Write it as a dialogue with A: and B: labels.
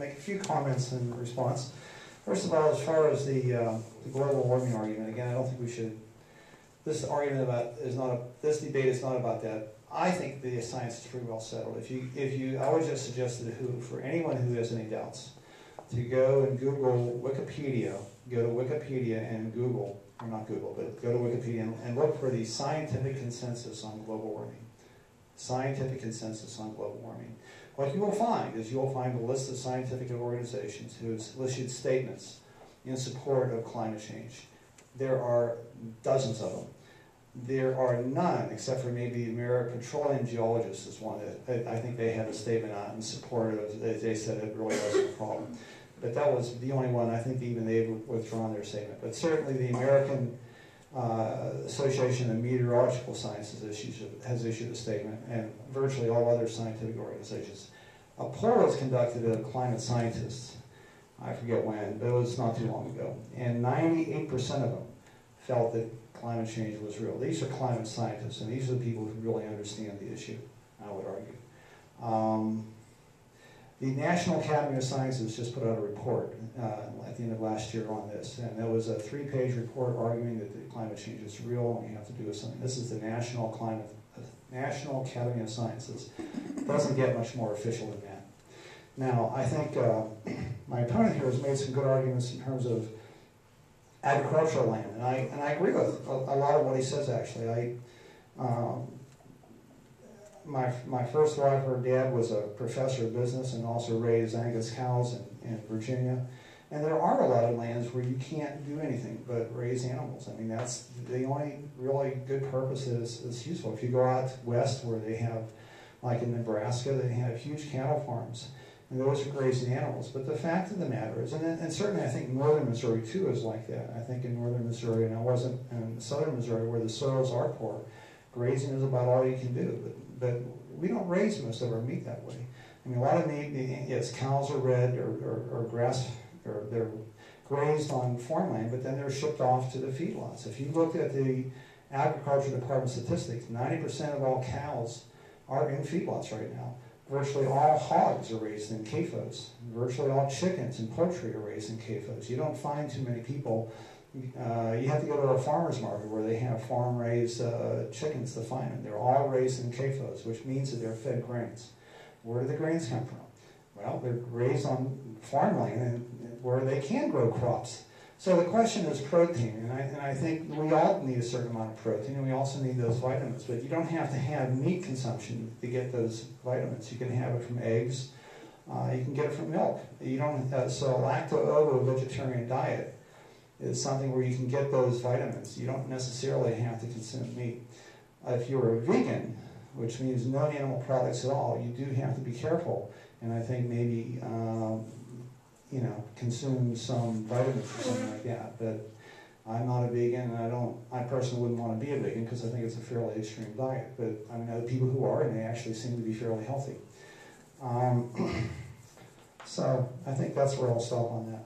A: make a few comments in response. First of all, as far as the global warming argument, again, I don't think we should. This argument this debate is not about that. I think the science is pretty well settled. I would just suggest for anyone who has any doubts, to go and Google Wikipedia. Go to Wikipedia and Google, or not Google, but go to Wikipedia and look for the scientific consensus on global warming. Scientific consensus on global warming. What you will find is a list of scientific organizations who have issued statements in support of climate change. There are dozens of them. There are none, except for maybe the American Petroleum Geologists is one that I think they have a statement on in support of, they said it really wasn't a problem. But that was the only one. I think even they've withdrawn their statement. But certainly the American Association of Meteorological Sciences has issued a statement, and virtually all other scientific organizations. A poll was conducted of climate scientists, I forget when, but it was not too long ago, and 98% of them felt that climate change was real. These are climate scientists, and these are the people who really understand the issue, I would argue. The National Academy of Sciences just put out a report at the end of last year on this, and there was a 3-page report arguing that the climate change is real and we have to do something. This is the National Academy of Sciences. It doesn't get much more official than that. Now, I think my opponent here has made some good arguments in terms of agricultural land, and I agree with a lot of what he says, actually. My first wife, her dad was a professor of business and also raised Angus cows in Virginia. And there are a lot of lands where you can't do anything but raise animals. I mean, that's the only really good purpose that is useful. If you go out west where they have, like in Nebraska, they have huge cattle farms. And those are grazing animals. But the fact of the matter is, and certainly I think northern Missouri too is like that. I think in northern Missouri, and I wasn't in southern Missouri where the soils are poor, grazing is about all you can do. But we don't raise most of our meat that way. I mean, a lot of meat, yes, cows are red or grass, or they're grazed on farmland, but then they're shipped off to the feedlots. If you look at the Agriculture Department statistics, 90% of all cows are in feedlots right now. Virtually all hogs are raised in CAFOs. Virtually all chickens and poultry are raised in CAFOs. You don't find too many people. You have to go to a farmer's market where they have farm-raised chickens to find them. They're all raised in CAFOs, which means that they're fed grains. Where do the grains come from? Well, they're raised on farmland where they can grow crops. So the question is protein, and I think we all need a certain amount of protein, and we also need those vitamins. But you don't have to have meat consumption to get those vitamins. You can have it from eggs. You can get it from milk. You don't. So a lacto-ovo vegetarian diet is something where you can get those vitamins. You don't necessarily have to consume meat. If you're a vegan, which means no animal products at all, you do have to be careful. And I think maybe consume some vitamins or something like that. But I'm not a vegan, and I personally wouldn't want to be a vegan because I think it's a fairly extreme diet. But I know people who are, and they actually seem to be fairly healthy. So I think that's where I'll stop on that.